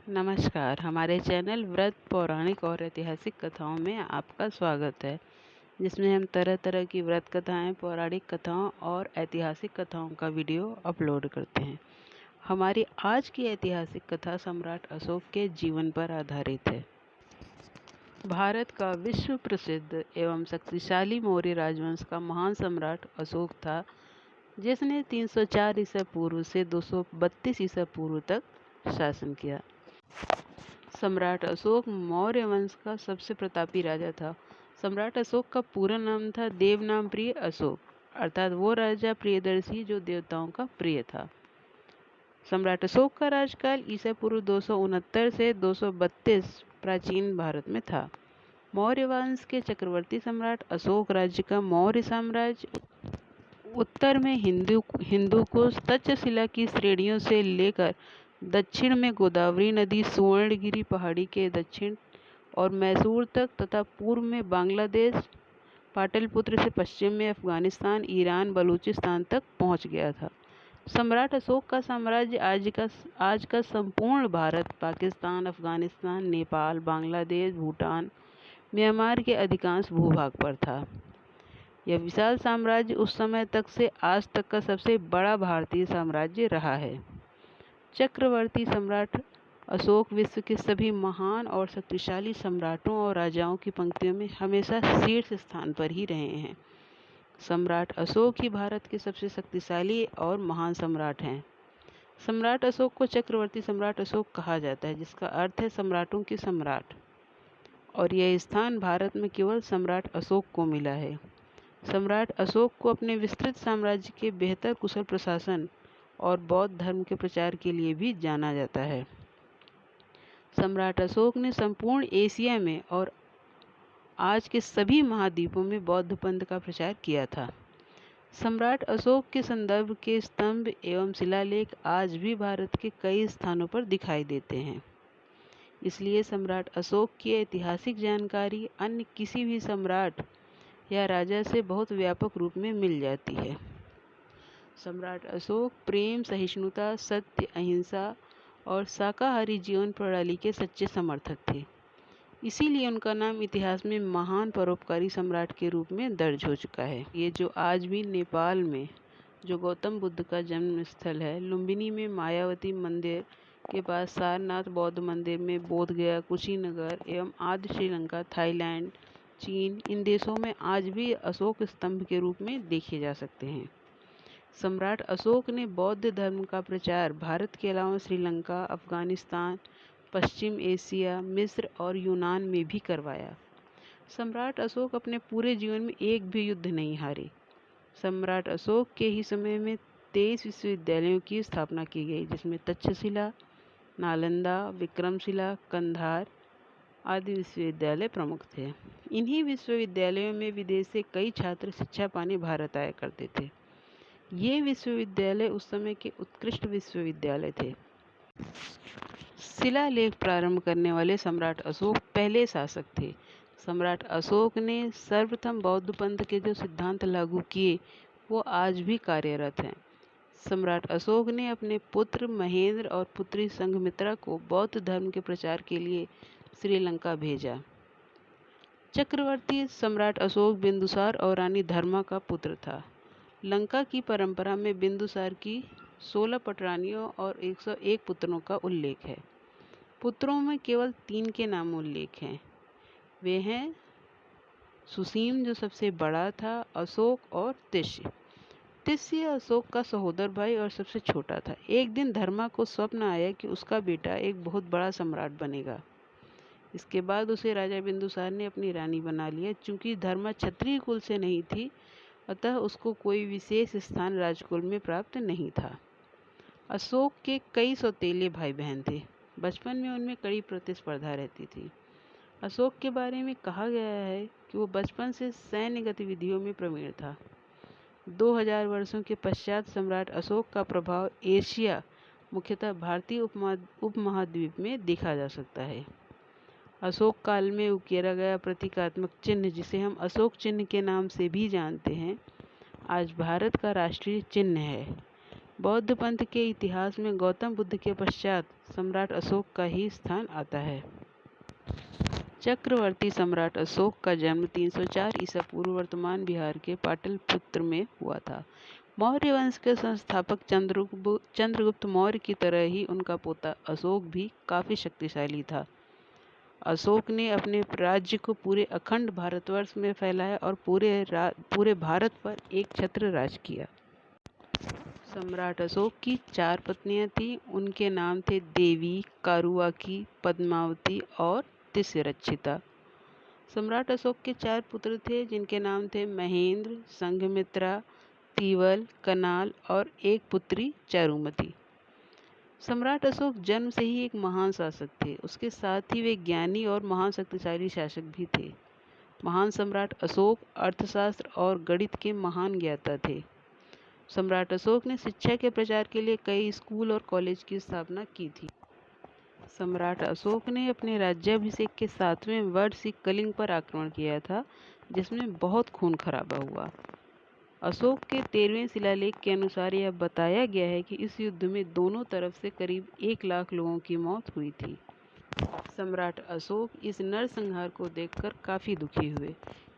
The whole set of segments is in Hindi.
नमस्कार। हमारे चैनल व्रत पौराणिक और ऐतिहासिक कथाओं में आपका स्वागत है, जिसमें हम तरह तरह की व्रत कथाएं, पौराणिक कथाओं और ऐतिहासिक कथाओं का वीडियो अपलोड करते हैं। हमारी आज की ऐतिहासिक कथा सम्राट अशोक के जीवन पर आधारित है। भारत का विश्व प्रसिद्ध एवं शक्तिशाली मौर्य राजवंश का महान सम्राट अशोक था, जिसने 304 ईसा पूर्व से 232 ईसा पूर्व तक शासन किया। सम्राट अशोक मौर्य वंश का सबसे प्रतापी राजा था। सम्राट अशोक का पूरा नाम था देवनाम प्रिय अशोक, अर्थात वो राजा प्रियदर्शी जो देवताओं का प्रिय था। सम्राट अशोक का राजकाल ईसा पूर्व 269 से 232 प्राचीन भारत में था। मौर्य वंश के चक्रवर्ती सम्राट अशोक राज्य का मौर्य साम्राज्य उत्तर में हिंदू कुश तक्षशिला की श्रेणियों से लेकर दक्षिण में गोदावरी नदी, सुवर्णगिरी पहाड़ी के दक्षिण और मैसूर तक तथा पूर्व में बांग्लादेश, पाटलिपुत्र से पश्चिम में अफगानिस्तान, ईरान, बलूचिस्तान तक पहुंच गया था। सम्राट अशोक का साम्राज्य आज का संपूर्ण भारत, पाकिस्तान, अफगानिस्तान, नेपाल, बांग्लादेश, भूटान, म्यांमार के अधिकांश भूभाग पर था। यह विशाल साम्राज्य उस समय तक से आज तक का सबसे बड़ा भारतीय साम्राज्य रहा है। चक्रवर्ती सम्राट अशोक विश्व के सभी महान और शक्तिशाली सम्राटों और राजाओं की पंक्तियों में हमेशा शीर्ष स्थान पर ही रहे हैं। सम्राट अशोक ही भारत के सबसे शक्तिशाली और महान सम्राट हैं। सम्राट अशोक को चक्रवर्ती सम्राट अशोक कहा जाता है, जिसका अर्थ है सम्राटों के सम्राट, और यह स्थान भारत में केवल सम्राट अशोक को मिला है। सम्राट अशोक को अपने विस्तृत साम्राज्य के बेहतर कुशल प्रशासन और बौद्ध धर्म के प्रचार के लिए भी जाना जाता है। सम्राट अशोक ने संपूर्ण एशिया में और आज के सभी महाद्वीपों में बौद्ध पंथ का प्रचार किया था। सम्राट अशोक के संदर्भ के स्तंभ एवं शिलालेख आज भी भारत के कई स्थानों पर दिखाई देते हैं। इसलिए सम्राट अशोक की ऐतिहासिक जानकारी अन्य किसी भी सम्राट या राजा से बहुत व्यापक रूप में मिल जाती है। सम्राट अशोक प्रेम, सहिष्णुता, सत्य, अहिंसा और शाकाहारी जीवन प्रणाली के सच्चे समर्थक थे। इसीलिए उनका नाम इतिहास में महान परोपकारी सम्राट के रूप में दर्ज हो चुका है। ये जो आज भी नेपाल में जो गौतम बुद्ध का जन्म स्थल है, लुम्बिनी में मायावती मंदिर के पास सारनाथ बौद्ध मंदिर में बोधगया, कुशीनगर एवं आदि श्रीलंका, थाईलैंड, चीन, इन देशों में आज भी अशोक स्तंभ के रूप में देखे जा सकते हैं। सम्राट अशोक ने बौद्ध धर्म का प्रचार भारत के अलावा श्रीलंका, अफगानिस्तान, पश्चिम एशिया, मिस्र और यूनान में भी करवाया। सम्राट अशोक अपने पूरे जीवन में एक भी युद्ध नहीं हारे। सम्राट अशोक के ही समय में 23 विश्वविद्यालयों की स्थापना की गई, जिसमें तक्षशिला, नालंदा, विक्रमशिला, कंधार आदि विश्वविद्यालय प्रमुख थे। इन्हीं विश्वविद्यालयों में विदेश से कई छात्र शिक्षा पाने भारत आया करते थे। ये विश्वविद्यालय उस समय के उत्कृष्ट विश्वविद्यालय थे। शिलालेख प्रारंभ करने वाले सम्राट अशोक पहले शासक थे। सम्राट अशोक ने सर्वप्रथम बौद्ध पंथ के जो सिद्धांत लागू किए वो आज भी कार्यरत हैं। सम्राट अशोक ने अपने पुत्र महेंद्र और पुत्री संघमित्रा को बौद्ध धर्म के प्रचार के लिए श्रीलंका भेजा। चक्रवर्ती सम्राट अशोक बिंदुसार और रानी धर्मा का पुत्र था। लंका की परंपरा में बिंदुसार की 16 पटरानियों और 101 पुत्रों का उल्लेख है। पुत्रों में केवल 3 के नाम उल्लेख हैं। वे हैं सुसीम जो सबसे बड़ा था, अशोक और तिष्य। तिष्य अशोक का सहोदर भाई और सबसे छोटा था। एक दिन धर्मा को स्वप्न आया कि उसका बेटा एक बहुत बड़ा सम्राट बनेगा। इसके बाद उसे राजा बिंदुसार ने अपनी रानी बना लिया। चूंकि धर्मा क्षत्रिय कुल से नहीं थी, अतः उसको कोई विशेष स्थान राजकुल में प्राप्त नहीं था। अशोक के कई सौतेले भाई बहन थे। बचपन में उनमें कड़ी प्रतिस्पर्धा रहती थी। अशोक के बारे में कहा गया है कि वो बचपन से सैन्य गतिविधियों में प्रवीण था। 2000 वर्षों के पश्चात सम्राट अशोक का प्रभाव एशिया, मुख्यतः भारतीय उपमहाद्वीप में देखा जा सकता है। अशोक काल में उकेरा गया प्रतीकात्मक चिन्ह, जिसे हम अशोक चिन्ह के नाम से भी जानते हैं, आज भारत का राष्ट्रीय चिन्ह है। बौद्ध पंथ के इतिहास में गौतम बुद्ध के पश्चात सम्राट अशोक का ही स्थान आता है। चक्रवर्ती सम्राट अशोक का जन्म 304 ईसा पूर्व वर्तमान बिहार के पाटलिपुत्र में हुआ था। मौर्य वंश के संस्थापक चंद्रगुप्त मौर्य की तरह ही उनका पोता अशोक भी काफी शक्तिशाली था। अशोक ने अपने राज्य को पूरे अखंड भारतवर्ष में फैलाया और पूरे भारत पर एक छत्र राज किया। सम्राट अशोक की 4 पत्नियां थीं। उनके नाम थे देवी, कारुआकी, पद्मावती और तिष्यरक्षिता। सम्राट अशोक के 4 पुत्र थे जिनके नाम थे महेंद्र, संघमित्रा, तीवल, कनाल और एक पुत्री चारुमती। सम्राट अशोक जन्म से ही एक महान शासक थे। उसके साथ ही वे ज्ञानी और महान शक्तिशाली शासक भी थे। महान सम्राट अशोक अर्थशास्त्र और गणित के महान ज्ञाता थे। सम्राट अशोक ने शिक्षा के प्रचार के लिए कई स्कूल और कॉलेज की स्थापना की थी। सम्राट अशोक ने अपने राज्याभिषेक के 7वें वर्ष ही कलिंग पर आक्रमण किया था, जिसमें बहुत खून खराबा हुआ। अशोक के 13वें शिलालेख के अनुसार यह बताया गया है कि इस युद्ध में दोनों तरफ से करीब 1 लाख लोगों की मौत हुई थी। सम्राट अशोक इस नरसंहार को देखकर काफी दुखी हुए।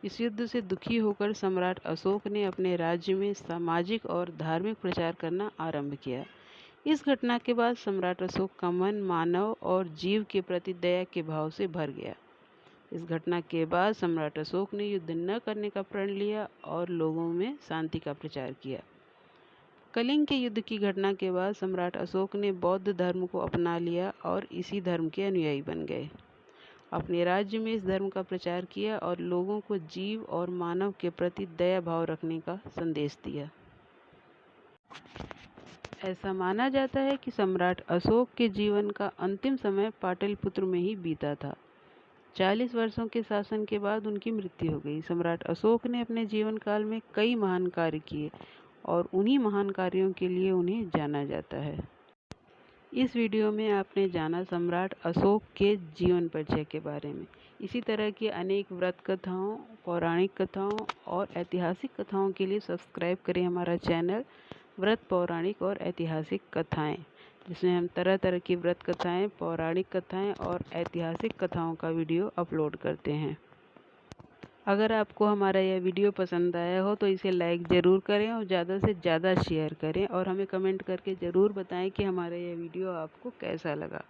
इस युद्ध से दुखी होकर सम्राट अशोक ने अपने राज्य में सामाजिक और धार्मिक प्रचार करना आरंभ किया। इस घटना के बाद सम्राट अशोक का मन मानव और जीव के प्रति दया के भाव से भर गया। इस घटना के बाद सम्राट अशोक ने युद्ध न करने का प्रण लिया और लोगों में शांति का प्रचार किया। कलिंग के युद्ध की घटना के बाद सम्राट अशोक ने बौद्ध धर्म को अपना लिया और इसी धर्म के अनुयायी बन गए। अपने राज्य में इस धर्म का प्रचार किया और लोगों को जीव और मानव के प्रति दया भाव रखने का संदेश दिया। ऐसा माना जाता है कि सम्राट अशोक के जीवन का अंतिम समय पाटलिपुत्र में ही बीता था। 40 वर्षों के शासन के बाद उनकी मृत्यु हो गई। सम्राट अशोक ने अपने जीवन काल में कई महान कार्य किए और उन्हीं महान कार्यों के लिए उन्हें जाना जाता है। इस वीडियो में आपने जाना सम्राट अशोक के जीवन परिचय के बारे में। इसी तरह की अनेक व्रत कथाओं, पौराणिक कथाओं और ऐतिहासिक कथाओं के लिए सब्सक्राइब करें हमारा चैनल व्रत पौराणिक और ऐतिहासिक कथाएं, जिसमें हम तरह तरह की व्रत कथाएं, पौराणिक कथाएं और ऐतिहासिक कथाओं का वीडियो अपलोड करते हैं। अगर आपको हमारा यह वीडियो पसंद आया हो तो इसे लाइक ज़रूर करें और ज़्यादा से ज़्यादा शेयर करें और हमें कमेंट करके ज़रूर बताएं कि हमारा यह वीडियो आपको कैसा लगा।